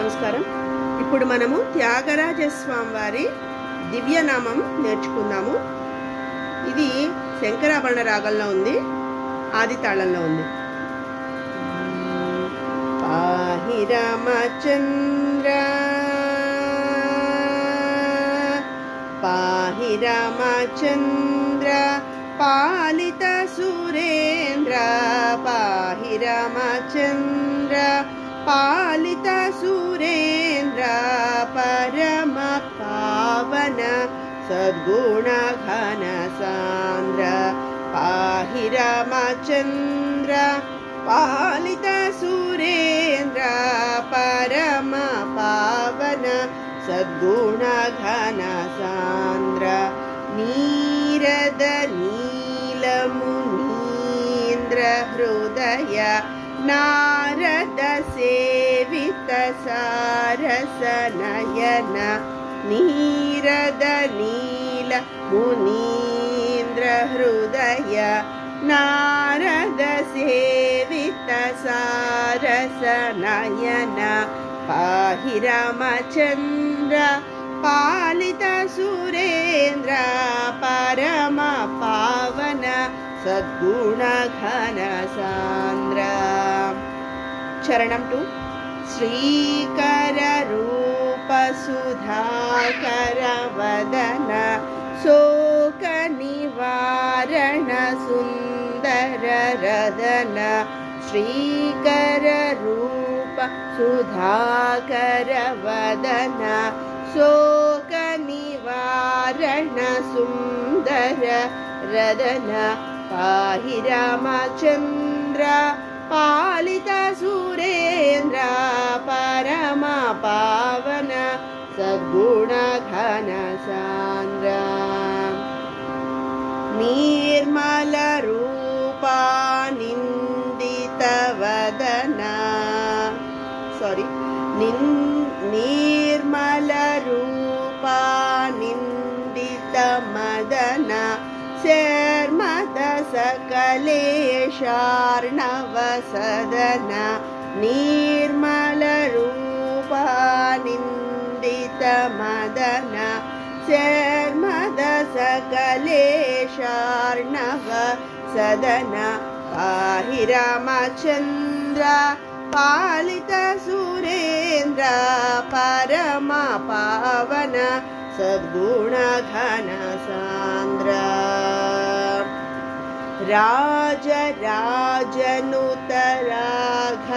నమస్కారం. ఇప్పుడు మనము త్యాగరాజ స్వామి వారి దివ్యనామం నేర్చుకుందాము. ఇది శంకరాభరణ రాగంలో ఉంది, ఆది తాళంలో ఉంది. పాహి రామచంద్ర పాహి రామచంద్ర పాలిత సురేంద్ర పాహి రామచంద్ర పాలిత సురేంద్ర పరమ పావన సద్గుణ ఘన సాంద్ర పాహి రామచంద్ర పాలిత సురేంద్ర పరమ పావన సద్గుణ ఘన సాంద్ర నీరద నీలమునీంద్ర హృదయ నారద సేవిత సారಸ ನಯನ ನೀರದ ನೀಲ ಮುನೀಂದ್ರ ಹೃದಯ ನಾರದ ಸೇವಿತ ಸಾರಸ ನಯನ ಪಾಹಿ ರಾಮಚಂದ್ರ ಪಾಲಿತ ಸುರೇಂದ್ರ ಪರಮ ಪಾವನ ಸದ್ಗುಣ ಘನ ಸಾಂದ್ರ. ಚರಣಂ 2. ಶ್ರೀಕರ ರೂಪ ಸುಧಾಕರ ವದನ ಶೋಕ ನಿವಾರಣ ಸುಂದರ ರದನ ಶ್ರೀಕರ ರೂಪ ಸುಧಾಕರ ವದನ ಶೋಕ ನಿವಾರಣ ಸುಂದರ ರದನ ಪಾಹಿ ರಾಮಚಂದ್ರ ಪಾಲಿತ ಸುರೇಂದ್ರ ಪರಮ ಪಾವನ ಸದ್ಗುಣ ಘನ ಸಾಂದ್ರ. ನಿರ್ಮಲ ರೂಪ ನಿಂದಿತ ವದನ ನಿರ್ಮಲ ರೂಪ ನಿಂದಿತ ಮದನ ಶರ್ಮದ ಸಕಲೇಶಾರ್ಣವ ಸದನ ನಿರ್ಮಲ ರೂಪ ನಿಂದಿತ ಮದನ ಶರ್ಮದ ಸಕಲೇಶಾರ್ಣವ ಸದನ ಪಾಹಿ ರಾಮಚಂದ್ರ ಪಾಲಿತ ಸುರೇಂದ್ರ ಪರಮ ಪಾವನ ಸದ್ಗುಣ ಘನ ಸಾಂದ್ರ. ರಾಜ ರಾಜನುತ ರಾಘ